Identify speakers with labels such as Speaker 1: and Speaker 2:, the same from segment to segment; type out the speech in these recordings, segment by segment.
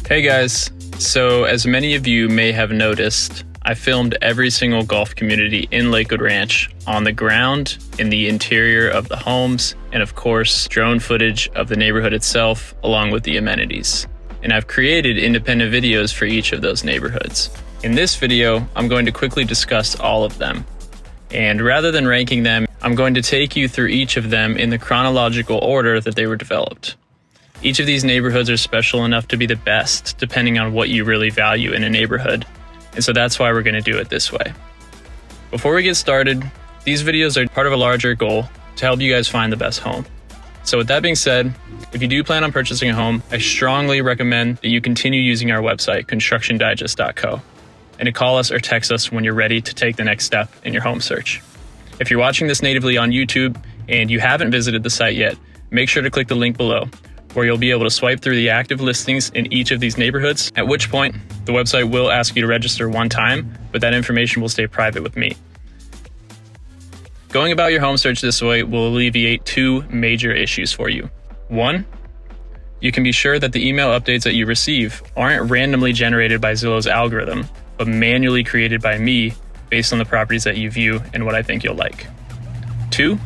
Speaker 1: Hey guys, so as many of you may have noticed, I filmed every single golf community in Lakewood Ranch on the ground, in the interior of the homes, and of course, drone footage of the neighborhood itself, along with the amenities. And I've created independent videos for each of those neighborhoods. In this video, I'm going to quickly discuss all of them. And rather than ranking them, I'm going to take you through each of them in the chronological order that they were developed. Each of these neighborhoods are special enough to be the best, depending on what you really value in a neighborhood. And so that's why we're going to do it this way. Before we get started, these videos are part of a larger goal to help you guys find the best home. So with that being said, if you do plan on purchasing a home, I strongly recommend that you continue using our website, constructiondigest.co, and to call us or text us when you're ready to take the next step in your home search. If you're watching this natively on YouTube and you haven't visited the site yet, make sure to click the link below, where you'll be able to swipe through the active listings in each of these neighborhoods, at which point the website will ask you to register one time, but that information will stay private with me. Going about your home search this way will alleviate two major issues for you. One, you can be sure that the email updates that you receive aren't randomly generated by Zillow's algorithm, but manually created by me based on the properties that you view and what I think you'll like. Two,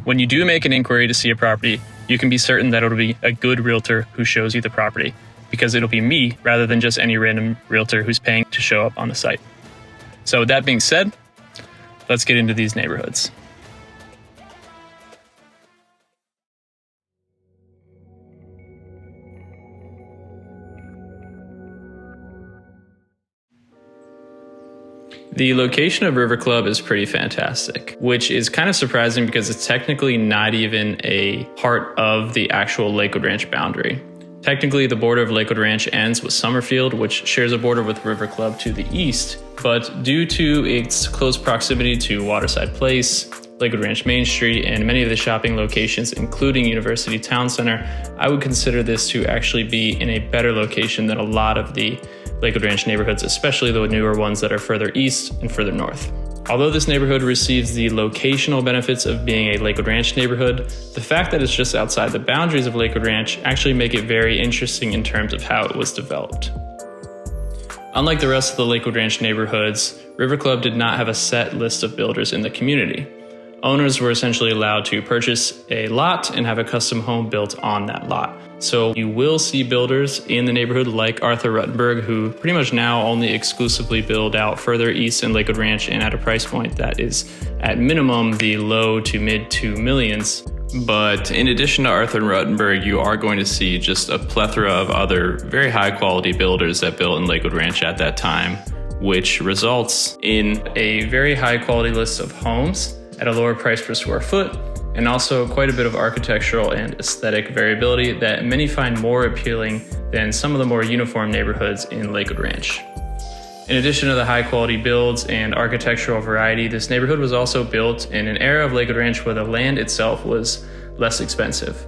Speaker 1: when you do make an inquiry to see a property, you can be certain that it'll be a good realtor who shows you the property, because it'll be me rather than just any random realtor who's paying to show up on the site. So with that being said, let's get into these neighborhoods. The location of River Club is pretty fantastic, which is kind of surprising because it's technically not even a part of the actual Lakewood Ranch boundary. Technically, the border of Lakewood Ranch ends with Summerfield, which shares a border with River Club to the east, but due to its close proximity to Waterside Place, Lakewood Ranch Main Street, and many of the shopping locations, including University Town Center, I would consider this to actually be in a better location than a lot of the Lakewood Ranch neighborhoods, especially the newer ones that are further east and further north. Although this neighborhood receives the locational benefits of being a Lakewood Ranch neighborhood, the fact that it's just outside the boundaries of Lakewood Ranch actually make it very interesting in terms of how it was developed. Unlike the rest of the Lakewood Ranch neighborhoods, River Club did not have a set list of builders in the community. Owners were essentially allowed to purchase a lot and have a custom home built on that lot. So you will see builders in the neighborhood like Arthur Ruttenberg, who pretty much now only exclusively build out further east in Lakewood Ranch and at a price point that is at minimum the low to mid 2 millions. But in addition to Arthur Ruttenberg, you are going to see just a plethora of other very high quality builders that built in Lakewood Ranch at that time, which results in a very high quality list of homes at a lower price per square foot, and also quite a bit of architectural and aesthetic variability that many find more appealing than some of the more uniform neighborhoods in Lakewood Ranch. In addition to the high quality builds and architectural variety, this neighborhood was also built in an era of Lakewood Ranch where the land itself was less expensive.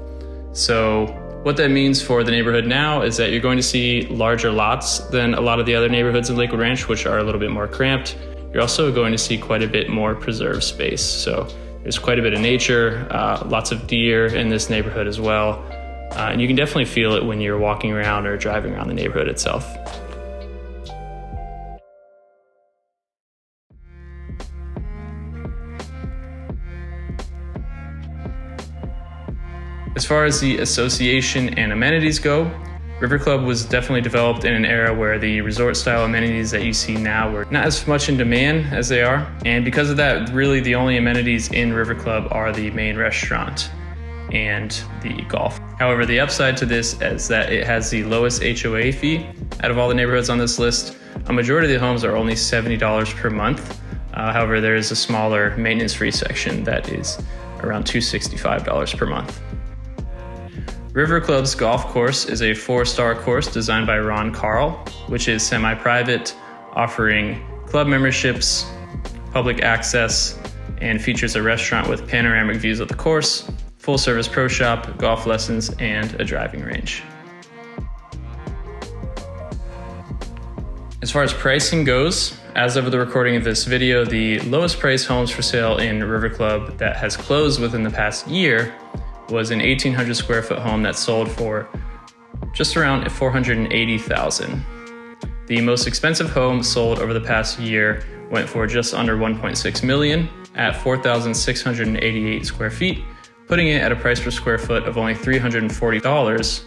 Speaker 1: So what that means for the neighborhood now is that you're going to see larger lots than a lot of the other neighborhoods in Lakewood Ranch, which are a little bit more cramped. You're also going to see quite a bit more preserved space. So there's quite a bit of nature, lots of deer in this neighborhood as well. And you can definitely feel it when you're walking around or driving around the neighborhood itself. As far as the association and amenities go, River Club was definitely developed in an era where the resort-style amenities that you see now were not as much in demand as they are. And because of that, really the only amenities in River Club are the main restaurant and the golf. However, the upside to this is that it has the lowest HOA fee out of all the neighborhoods on this list. A majority of the homes are only $70 per month. However, there is a smaller maintenance-free section that is around $265 per month. River Club's golf course is a 4-star course designed by Ron Carl, which is semi-private, offering club memberships, public access, and features a restaurant with panoramic views of the course, full-service pro shop, golf lessons, and a driving range. As far as pricing goes, as of the recording of this video, the lowest price homes for sale in River Club that has closed within the past year was an 1,800 square foot home that sold for just around $480,000. The most expensive home sold over the past year went for just under $1.6 million at 4,688 square feet, putting it at a price per square foot of only $340,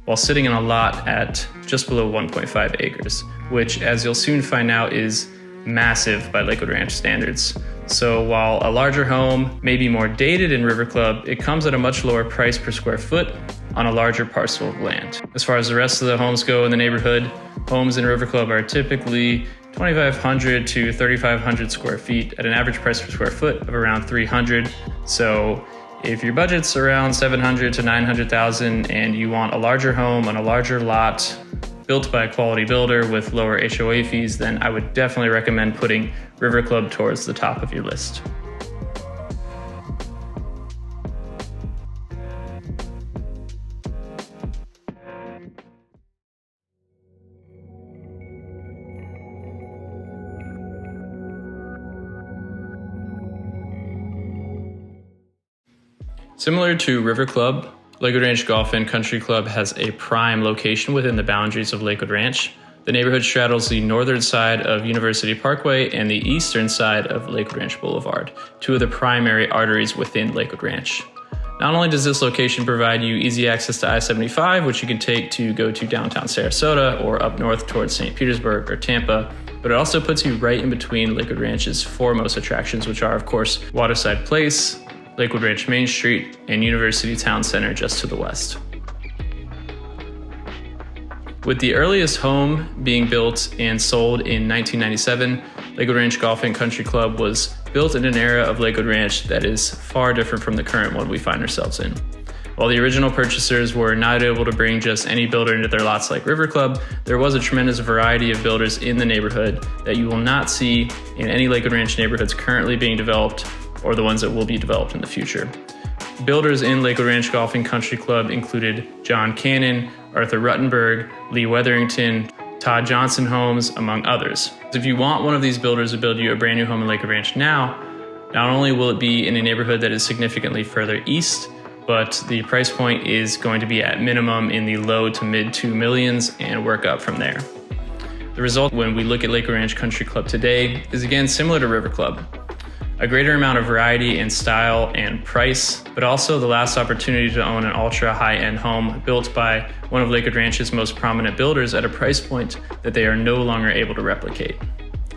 Speaker 1: while sitting in a lot at just below 1.5 acres, which, as you'll soon find out, is massive by Lakewood Ranch standards. So while a larger home may be more dated in River Club, it comes at a much lower price per square foot on a larger parcel of land. As far as the rest of the homes go in the neighborhood, homes in River Club are typically 2,500 to 3,500 square feet at an average price per square foot of around $300. So if your budget's around $700,000 to $900,000 and you want a larger home on a larger lot built by a quality builder with lower HOA fees, then I would definitely recommend putting River Club towards the top of your list. Similar to River Club, Lakewood Ranch Golf and Country Club has a prime location within the boundaries of Lakewood Ranch. The neighborhood straddles the northern side of University Parkway and the eastern side of Lakewood Ranch Boulevard, two of the primary arteries within Lakewood Ranch. Not only does this location provide you easy access to I-75, which you can take to go to downtown Sarasota or up north towards St. Petersburg or Tampa, but it also puts you right in between Lakewood Ranch's foremost attractions, which are, of course, Waterside Place, Lakewood Ranch Main Street, and University Town Center just to the west. With the earliest home being built and sold in 1997, Lakewood Ranch Golf and Country Club was built in an era of Lakewood Ranch that is far different from the current one we find ourselves in. While the original purchasers were not able to bring just any builder into their lots like River Club, there was a tremendous variety of builders in the neighborhood that you will not see in any Lakewood Ranch neighborhoods currently being developed or the ones that will be developed in the future. Builders in Lakewood Ranch Golf and Country Club included John Cannon, Arthur Ruttenberg, Lee Weatherington, Todd Johnson Homes, among others. If you want one of these builders to build you a brand new home in Lakewood Ranch now, not only will it be in a neighborhood that is significantly further east, but the price point is going to be at minimum in the low to mid 2 millions and work up from there. The result when we look at Lakewood Ranch Country Club today is again similar to River Club. A greater amount of variety in style and price, but also the last opportunity to own an ultra high-end home built by one of Lakewood Ranch's most prominent builders at a price point that they are no longer able to replicate.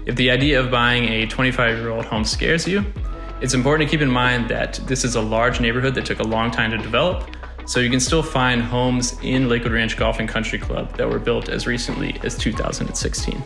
Speaker 1: If the idea of buying a 25-year-old home scares you, it's important to keep in mind that this is a large neighborhood that took a long time to develop, so you can still find homes in Lakewood Ranch Golf and Country Club that were built as recently as 2016.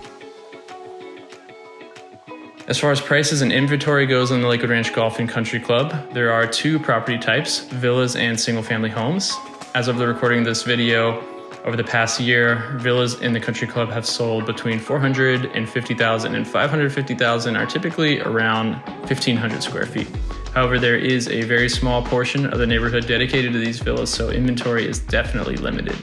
Speaker 1: As far as prices and inventory goes in the Lakewood Ranch Golf and Country Club, there are two property types, villas and single-family homes. As of the recording of this video, over the past year, villas in the Country Club have sold between $450,000 and $550,000, are typically around 1,500 square feet. However, there is a very small portion of the neighborhood dedicated to these villas, so inventory is definitely limited.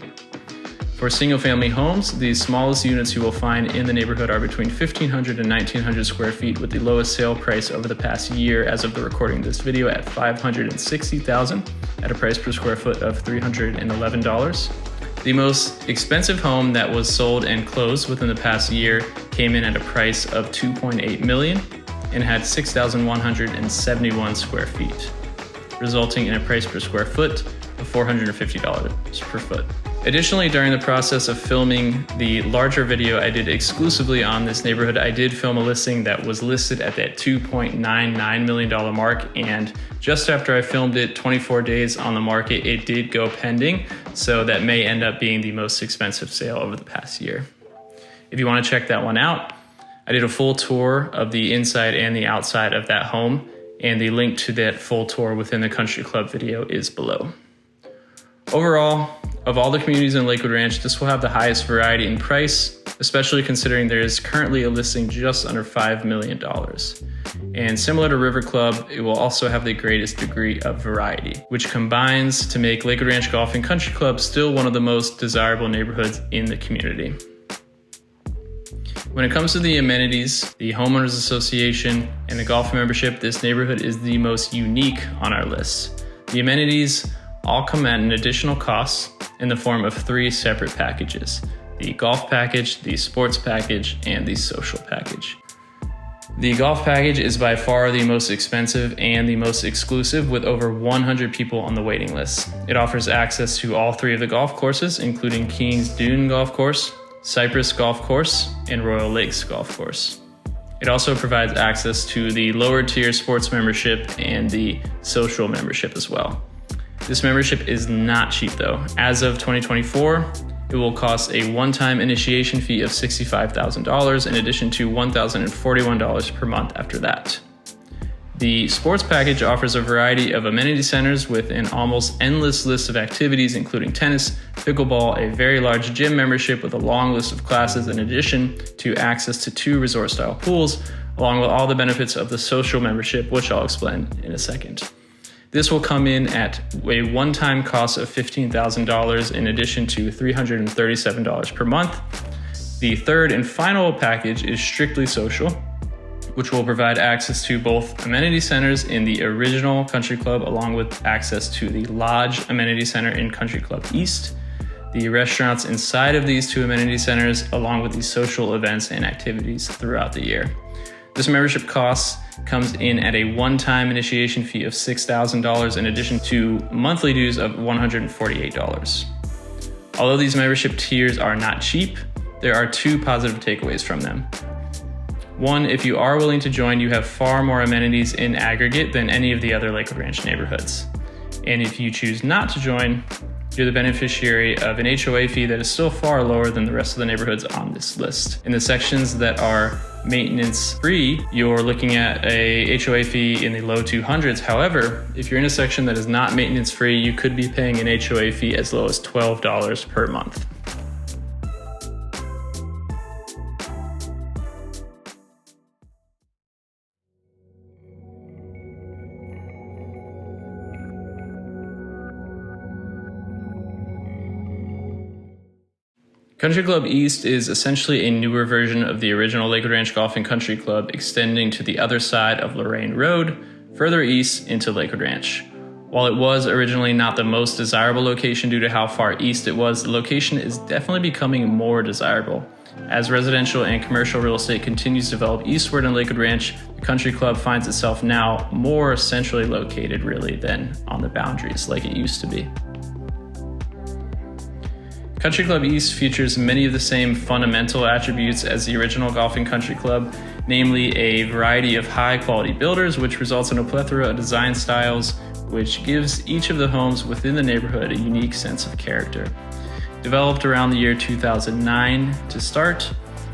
Speaker 1: For single-family homes, the smallest units you will find in the neighborhood are between 1,500 and 1,900 square feet, with the lowest sale price over the past year as of the recording of this video at $560,000 at a price per square foot of $311. The most expensive home that was sold and closed within the past year came in at a price of $2.8 million and had 6,171 square feet, resulting in a price per square foot of $450 per foot. Additionally, during the process of filming the larger video I did exclusively on this neighborhood, I did film a listing that was listed at that $2.99 million mark, and just after I filmed it, 24 days on the market, it did go pending, so that may end up being the most expensive sale over the past year. If you want to check that one out, I did a full tour of the inside and the outside of that home, and the link to that full tour within the Country Club video is below. Overall, of all the communities in Lakewood Ranch, this will have the highest variety in price, especially considering there is currently a listing just under $5 million. And similar to River Club, it will also have the greatest degree of variety, which combines to make Lakewood Ranch Golf and Country Club still one of the most desirable neighborhoods in the community. When it comes to the amenities, the homeowners association, and the golf membership, this neighborhood is the most unique on our list. The amenities all come at an additional cost, in the form of 3 separate packages: the golf package, the sports package, and the social package. The golf package is by far the most expensive and the most exclusive, with over 100 people on the waiting list. It offers access to all 3 of the golf courses, including Kings Dune Golf Course, Cypress Golf Course, and Royal Lakes Golf Course. It also provides access to the lower tier sports membership and the social membership as well. This membership is not cheap though. As of 2024, it will cost a one-time initiation fee of $65,000 in addition to $1,041 per month after that. The sports package offers a variety of amenity centers with an almost endless list of activities, including tennis, pickleball, a very large gym membership with a long list of classes, in addition to access to 2 resort-style pools, along with all the benefits of the social membership, which I'll explain in a second. This will come in at a one-time cost of $15,000 in addition to $337 per month. The third and final package is strictly social, which will provide access to both amenity centers in the original Country Club, along with access to the Lodge Amenity Center in Country Club East, the restaurants inside of these 2 amenity centers, along with the social events and activities throughout the year. This membership cost comes in at a one-time initiation fee of $6,000 in addition to monthly dues of $148. Although these membership tiers are not cheap, there are 2 positive takeaways from them. One, if you are willing to join, you have far more amenities in aggregate than any of the other Lakewood Ranch neighborhoods. And if you choose not to join, you're the beneficiary of an HOA fee that is still far lower than the rest of the neighborhoods on this list. In the sections that are maintenance free, you're looking at a HOA fee in the low 200s. However, if you're in a section that is not maintenance free, you could be paying an HOA fee as low as $12 per month. Country Club East is essentially a newer version of the original Lakewood Ranch Golf and Country Club, extending to the other side of Lorraine Road, further east into Lakewood Ranch. While it was originally not the most desirable location due to how far east it was, the location is definitely becoming more desirable. As residential and commercial real estate continues to develop eastward in Lakewood Ranch, the Country Club finds itself now more centrally located really than on the boundaries like it used to be. Country Club East features many of the same fundamental attributes as the original Golf and Country Club, namely a variety of high-quality builders, which results in a plethora of design styles, which gives each of the homes within the neighborhood a unique sense of character. Developed around the year 2009 to start,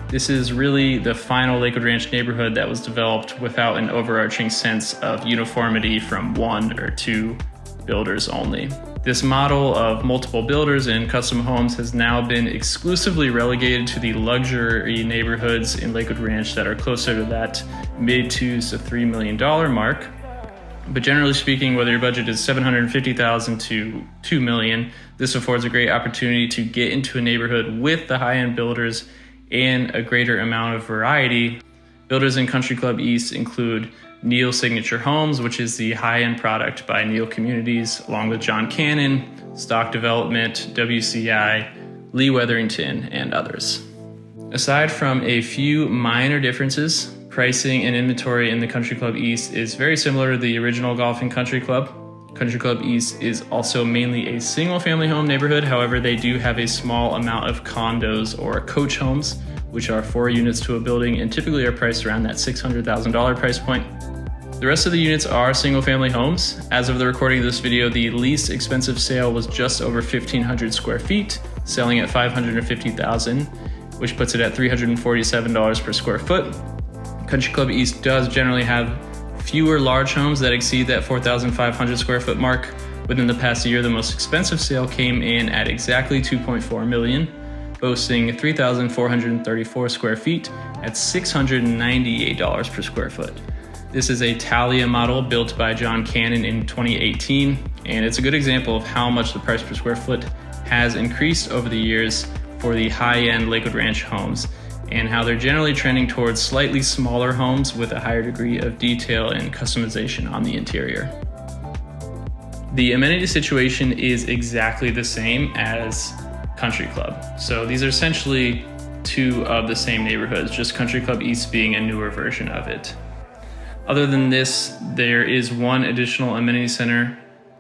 Speaker 1: this is really the final Lakewood Ranch neighborhood that was developed without an overarching sense of uniformity from 1 or 2 builders only. This model of multiple builders and custom homes has now been exclusively relegated to the luxury neighborhoods in Lakewood Ranch that are closer to that mid-2s to $3 million mark. But generally speaking, whether your budget is $750,000 to $2 million, this affords a great opportunity to get into a neighborhood with the high-end builders and a greater amount of variety. Builders in Country Club East include Neal Signature Homes, which is the high-end product by Neal Communities, along with John Cannon, Stock Development, WCI, Lee Weatherington, and others. Aside from a few minor differences, pricing and inventory in the Country Club East is very similar to the original Golf and Country Club. Country Club East is also mainly a single-family home neighborhood. However, they do have a small amount of condos or coach homes, which are 4 units to a building and typically are priced around that $600,000 price point. The rest of the units are single-family homes. As of the recording of this video, the least expensive sale was just over 1,500 square feet, selling at $550,000, which puts it at $347 per square foot. Country Club East does generally have fewer large homes that exceed that 4,500 square foot mark. Within the past year, the most expensive sale came in at exactly $2.4 million, boasting 3,434 square feet at $698 per square foot. This is a Thalia model built by John Cannon in 2018, and it's a good example of how much the price per square foot has increased over the years for the high-end Lakewood Ranch homes, and how they're generally trending towards slightly smaller homes with a higher degree of detail and customization on the interior. The amenity situation is exactly the same as Country Club. So these are essentially two of the same neighborhoods, just Country Club East being a newer version of it. Other than this, there is one additional amenity center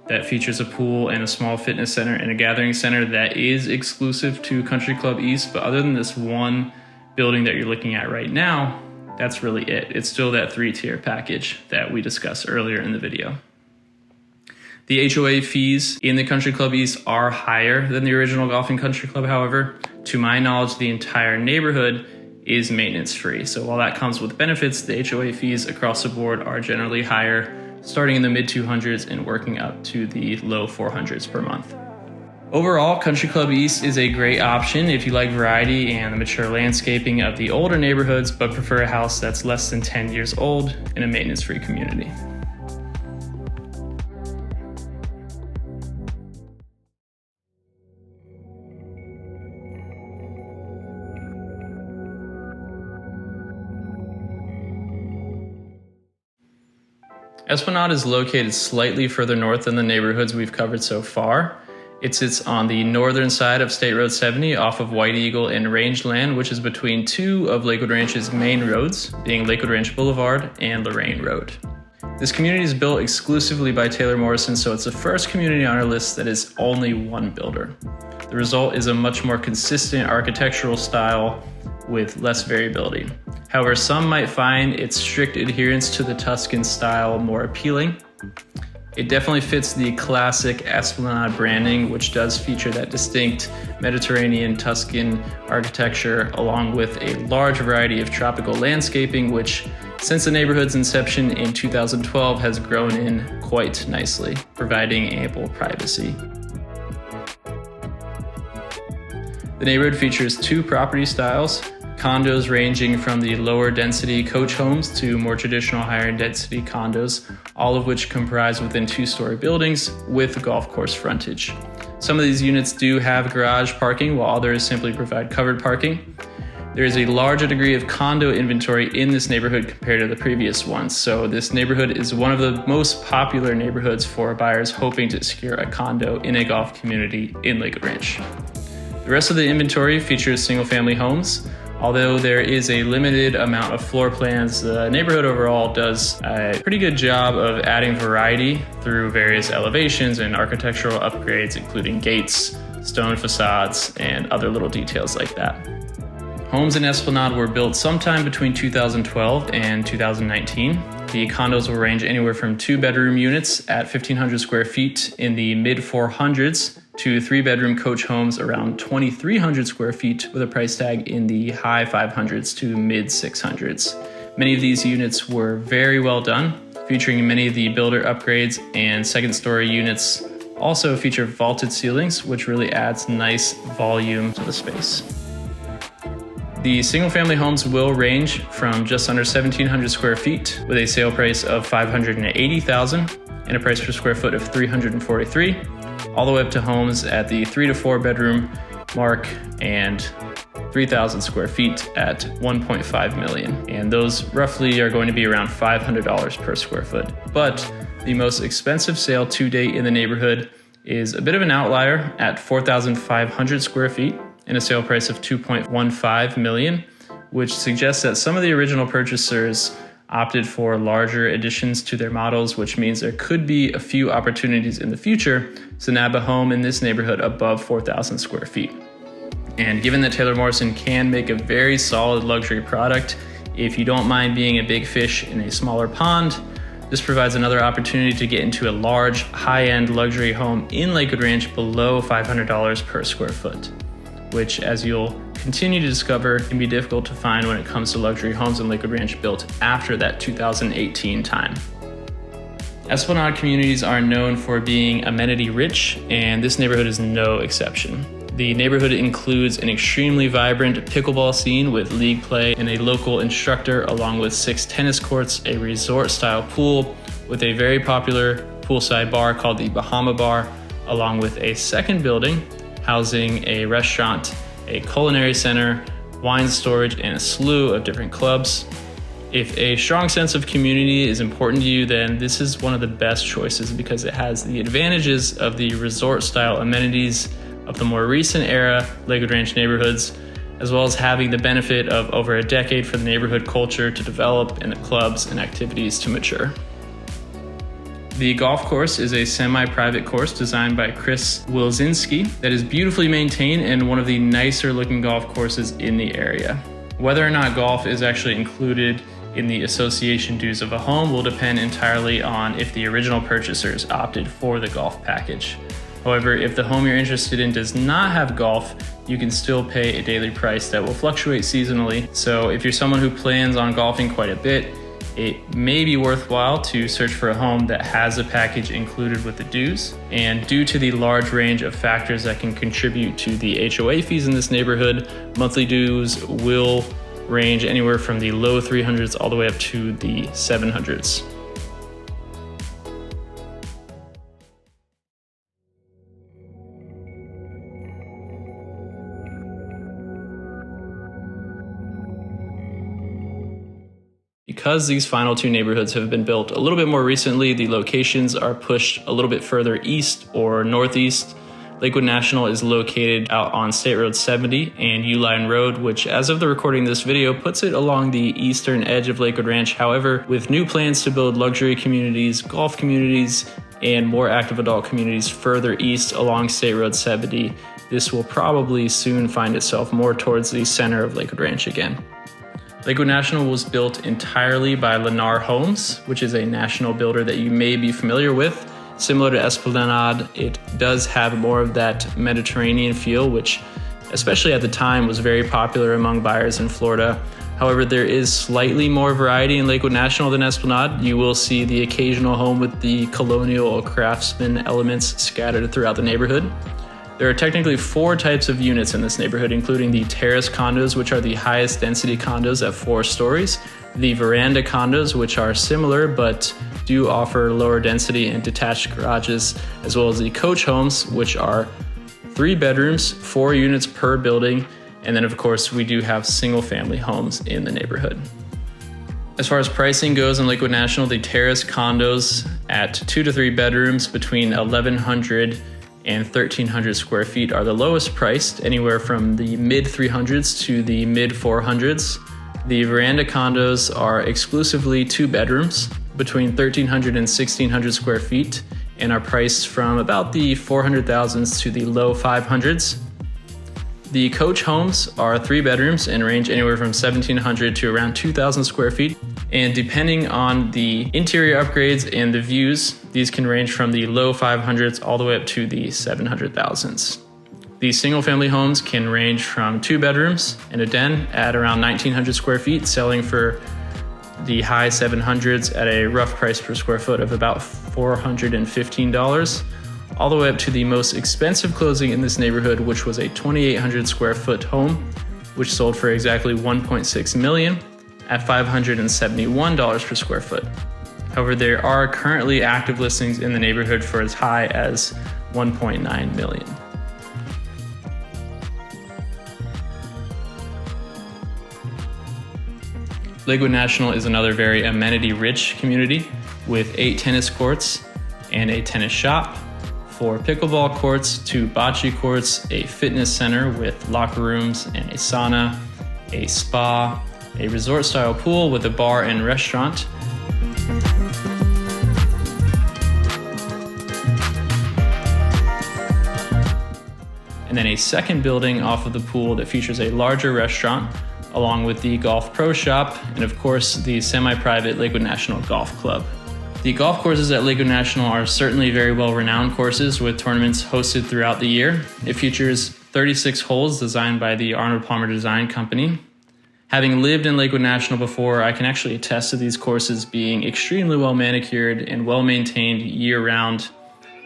Speaker 1: that features a pool and a small fitness center and a gathering center that is exclusive to Country Club East. But other than this one building that you're looking at right now, that's really it. It's still that 3-tier package that we discussed earlier in the video. The HOA fees in the Country Club East are higher than the original Golf and Country Club. However, to my knowledge, the entire neighborhood is maintenance free. So while that comes with benefits, the HOA fees across the board are generally higher, starting in the mid 200s and working up to the low 400s per month. Overall, Country Club East is a great option if you like variety and the mature landscaping of the older neighborhoods, but prefer a house that's less than 10 years old in a maintenance-free community. Esplanade is located slightly further north than the neighborhoods we've covered so far. It sits on the northern side of State Road 70 off of White Eagle and Rangeland, which is between two of Lakewood Ranch's main roads, being Lakewood Ranch Boulevard and Lorraine Road. This community is built exclusively by Taylor Morrison, so it's the first community on our list that is only one builder. The result is a much more consistent architectural style with less variability. However, some might find its strict adherence to the Tuscan style more appealing. It definitely fits the classic Esplanade branding, which does feature that distinct Mediterranean Tuscan architecture, along with a large variety of tropical landscaping, which since the neighborhood's inception in 2012 has grown in quite nicely, providing ample privacy. The neighborhood features two property styles, condos ranging from the lower density coach homes to more traditional higher density condos, all of which comprise within 2-story buildings with golf course frontage. Some of these units do have garage parking, while others simply provide covered parking. There is a larger degree of condo inventory in this neighborhood compared to the previous ones, so this neighborhood is one of the most popular neighborhoods for buyers hoping to secure a condo in a golf community in Lakewood Ranch. The rest of the inventory features single-family homes. Although there is a limited amount of floor plans, the neighborhood overall does a pretty good job of adding variety through various elevations and architectural upgrades, including gates, stone facades, and other little details like that. Homes in Esplanade were built sometime between 2012 and 2019. The condos will range anywhere from 2-bedroom units at 1,500 square feet in the mid 400s to 3-bedroom coach homes around 2,300 square feet with a price tag in the high 500s to mid 600s. Many of these units were very well done, featuring many of the builder upgrades, and second-story units also feature vaulted ceilings, which really adds nice volume to the space. The single-family homes will range from just under 1,700 square feet with a sale price of $580,000 and a price per square foot of $343, all the way up to homes at the 3 to 4 bedroom mark and 3,000 square feet at $1.5 million. And those roughly are going to be around $500 per square foot. But the most expensive sale to date in the neighborhood is a bit of an outlier at 4,500 square feet and a sale price of $2.15 million, which suggests that some of the original purchasers opted for larger additions to their models, which means there could be a few opportunities in the future to nab a home in this neighborhood above 4,000 square feet. And given that Taylor Morrison can make a very solid luxury product, if you don't mind being a big fish in a smaller pond, this provides another opportunity to get into a large, high-end luxury home in Lakewood Ranch below $500 per square foot, which, as you'll continue to discover, can be difficult to find when it comes to luxury homes in Lakewood Ranch built after that 2018 time. Esplanade communities are known for being amenity rich, and this neighborhood is no exception. The neighborhood includes an extremely vibrant pickleball scene with league play and a local instructor, along with 6 tennis courts, a resort-style pool with a very popular poolside bar called the Bahama Bar, along with a second building housing a restaurant, a culinary center, wine storage, and a slew of different clubs. If a strong sense of community is important to you, then this is one of the best choices because it has the advantages of the resort-style amenities of the more recent era Lakewood Ranch neighborhoods, as well as having the benefit of over a decade for the neighborhood culture to develop and the clubs and activities to mature. The golf course is a semi-private course designed by Chris Wilczynski that is beautifully maintained and one of the nicer looking golf courses in the area. Whether or not golf is actually included in the association dues of a home will depend entirely on if the original purchasers opted for the golf package. However, if the home you're interested in does not have golf, you can still pay a daily price that will fluctuate seasonally. So if you're someone who plans on golfing quite a bit, it may be worthwhile to search for a home that has a package included with the dues. And due to the large range of factors that can contribute to the HOA fees in this neighborhood, monthly dues will range anywhere from the low 300s all the way up to the 700s. Because these final two neighborhoods have been built a little bit more recently, the locations are pushed a little bit further east or northeast. Lakewood National is located out on State Road 70 and Uline Road, which as of the recording of this video puts it along the eastern edge of Lakewood Ranch. However, with new plans to build luxury communities, golf communities, and more active adult communities further east along State Road 70, this will probably soon find itself more towards the center of Lakewood Ranch again. Lakewood National was built entirely by Lennar Homes, which is a national builder that you may be familiar with. Similar to Esplanade, it does have more of that Mediterranean feel, which especially at the time was very popular among buyers in Florida. However, there is slightly more variety in Lakewood National than Esplanade. You will see the occasional home with the colonial or craftsman elements scattered throughout the neighborhood. There are technically 4 types of units in this neighborhood, including the terrace condos, which are the highest density condos at 4 stories, the veranda condos, which are similar but do offer lower density and detached garages, as well as the coach homes, which are 3 bedrooms, 4 units per building, and then of course we do have single family homes in the neighborhood. As far as pricing goes in Lakewood National, the terrace condos at 2 to 3 bedrooms between 1,100 and 1,300 square feet are the lowest priced, anywhere from the mid 300s to the mid 400s. The veranda condos are exclusively 2 bedrooms between 1,300 and 1,600 square feet and are priced from about the 400,000s to the low 500s. The coach homes are 3 bedrooms and range anywhere from 1,700 to around 2,000 square feet. And depending on the interior upgrades and the views, these can range from the low 500s all the way up to the 700,000s. These single family homes can range from 2 bedrooms and a den at around 1,900 square feet, selling for the high 700s at a rough price per square foot of about $415, all the way up to the most expensive closing in this neighborhood, which was a 2,800 square foot home, which sold for exactly $1.6 million at $571 per square foot. However, there are currently active listings in the neighborhood for as high as $1.9 million. Lakewood National is another very amenity-rich community with 8 tennis courts and a tennis shop, 4 pickleball courts, 2 bocce courts, a fitness center with locker rooms and a sauna, a spa, a resort-style pool with a bar and restaurant, and then a second building off of the pool that features a larger restaurant, along with the Golf Pro Shop, and of course the semi-private Lakewood National Golf Club. The golf courses at Lakewood National are certainly very well-renowned courses with tournaments hosted throughout the year. It features 36 holes designed by the Arnold Palmer Design Company. Having lived in Lakewood National before, I can actually attest to these courses being extremely well manicured and well maintained year-round.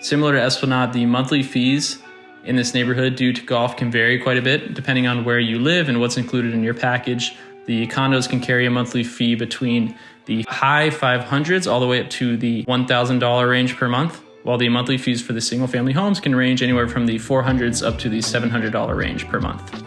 Speaker 1: Similar to Esplanade, the monthly fees in this neighborhood due to golf can vary quite a bit depending on where you live and what's included in your package. The condos can carry a monthly fee between the high 500s all the way up to the $1,000 range per month, while the monthly fees for the single family homes can range anywhere from the 400s up to the $700 range per month.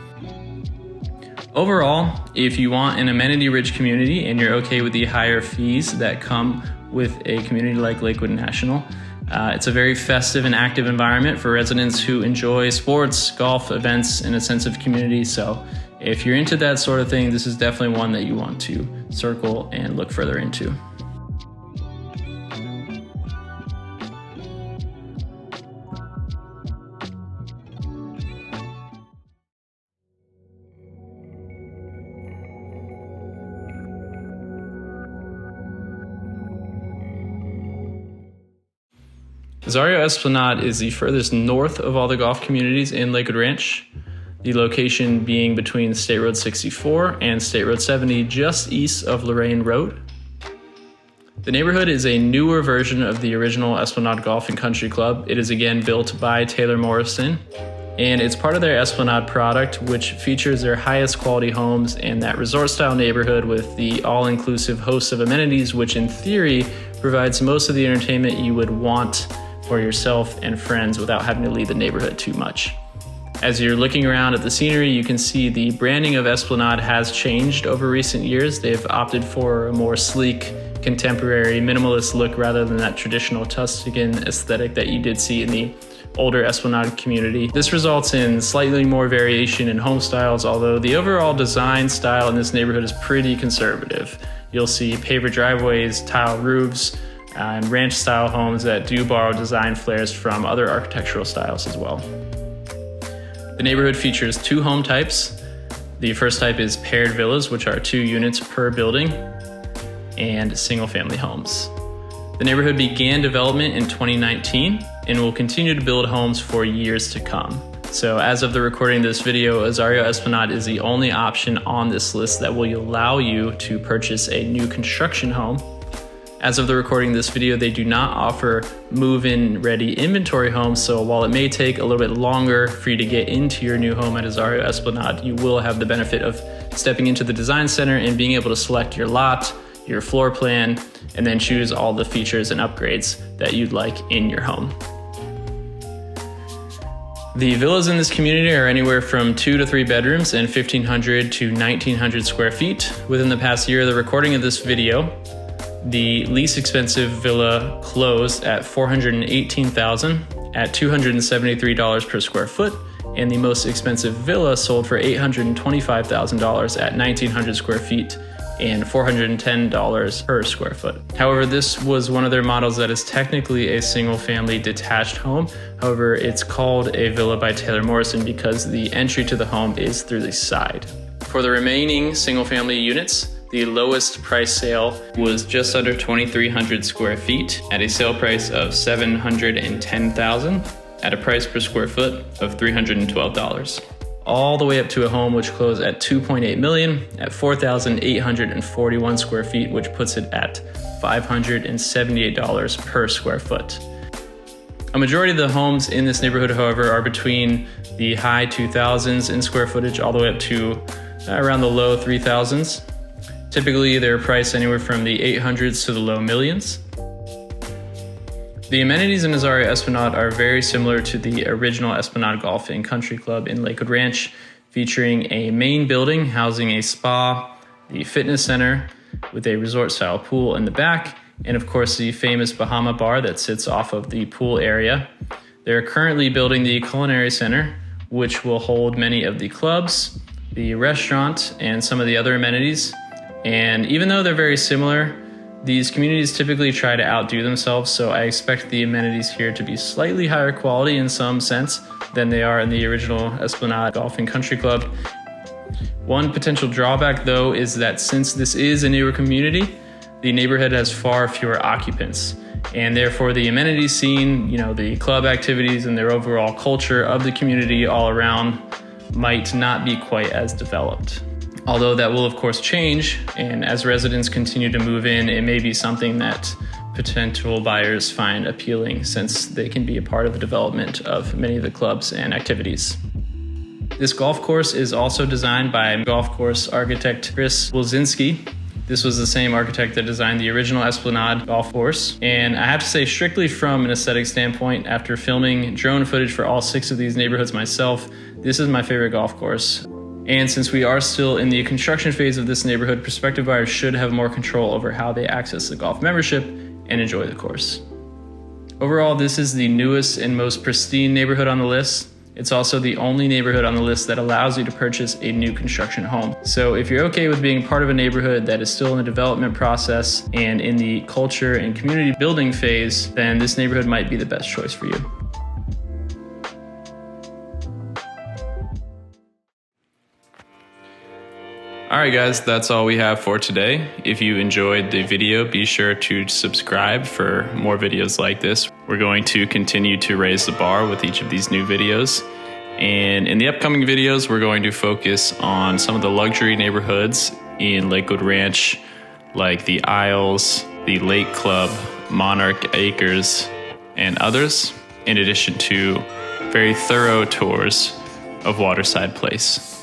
Speaker 1: Overall, if you want an amenity-rich community and you're okay with the higher fees that come with a community like Lakewood National, it's a very festive and active environment for residents who enjoy sports, golf, events, and a sense of community. So if you're into that sort of thing, this is definitely one that you want to circle and look further into. Azario Esplanade is the furthest north of all the golf communities in Lakewood Ranch, the location being between State Road 64 and State Road 70, just east of Lorraine Road. The neighborhood is a newer version of the original Esplanade Golf and Country Club. It is again built by Taylor Morrison, and it's part of their Esplanade product, which features their highest quality homes in that resort-style neighborhood with the all-inclusive host of amenities, which in theory provides most of the entertainment you would want for yourself and friends without having to leave the neighborhood too much. As you're looking around at the scenery, you can see the branding of Esplanade has changed over recent years. They've opted for a more sleek, contemporary, minimalist look rather than that traditional Tuscan aesthetic that you did see in the older Esplanade community. This results in slightly more variation in home styles, although the overall design style in this neighborhood is pretty conservative. You'll see paver driveways, tile roofs, and ranch-style homes that do borrow design flares from other architectural styles as well. The neighborhood features two home types. The first type is paired villas, which are 2 units per building, and single-family homes. The neighborhood began development in 2019 and will continue to build homes for years to come. So as of the recording of this video, Azario Esplanade is the only option on this list that will allow you to purchase a new construction home. As of the recording of this video, they do not offer move-in ready inventory homes, so while it may take a little bit longer for you to get into your new home at Azario Esplanade, you will have the benefit of stepping into the design center and being able to select your lot, your floor plan, and then choose all the features and upgrades that you'd like in your home. The villas in this community are anywhere from 2 to 3 bedrooms and 1,500 to 1,900 square feet. Within the past year of the recording of this video, the least expensive villa closed at $418,000 at $273 per square foot, and the most expensive villa sold for $825,000 at 1,900 square feet and $410 per square foot. However, this was one of their models that is technically a single-family detached home. However, it's called a villa by Taylor Morrison because the entry to the home is through the side. For the remaining single-family units, the lowest price sale was just under 2,300 square feet at a sale price of $710,000 at a price per square foot of $312. All the way up to a home which closed at $2.8 million at 4,841 square feet, which puts it at $578 per square foot. A majority of the homes in this neighborhood, however, are between the high 2,000s in square footage all the way up to around the low 3,000s. Typically, they're priced anywhere from the 800s to the low millions. The amenities in Azario Esplanade are very similar to the original Esplanade Golf and Country Club in Lakewood Ranch, featuring a main building housing a spa, the fitness center with a resort-style pool in the back, and of course the famous Bahama bar that sits off of the pool area. They're currently building the culinary center, which will hold many of the clubs, the restaurant, and some of the other amenities. And even though they're very similar, these communities typically try to outdo themselves, so I expect the amenities here to be slightly higher quality in some sense than they are in the original Esplanade Golf and Country Club. One potential drawback, though, is that since this is a newer community, the neighborhood has far fewer occupants, and therefore the amenities scene, the club activities and their overall culture of the community all around might not be quite as developed. Although that will of course change, and as residents continue to move in, it may be something that potential buyers find appealing since they can be a part of the development of many of the clubs and activities. This golf course is also designed by golf course architect Chris Wilczynski. This was the same architect that designed the original Esplanade golf course. And I have to say, strictly from an aesthetic standpoint, after filming drone footage for all 6 of these neighborhoods myself, this is my favorite golf course. And since we are still in the construction phase of this neighborhood, prospective buyers should have more control over how they access the golf membership and enjoy the course. Overall, this is the newest and most pristine neighborhood on the list. It's also the only neighborhood on the list that allows you to purchase a new construction home. So if you're okay with being part of a neighborhood that is still in the development process and in the culture and community building phase, then this neighborhood might be the best choice for you. All right, guys, that's all we have for today. If you enjoyed the video, be sure to subscribe for more videos like this. We're going to continue to raise the bar with each of these new videos. And in the upcoming videos, we're going to focus on some of the luxury neighborhoods in Lakewood Ranch, like the Isles, the Lake Club, Monarch Acres, and others, in addition to very thorough tours of Waterside Place.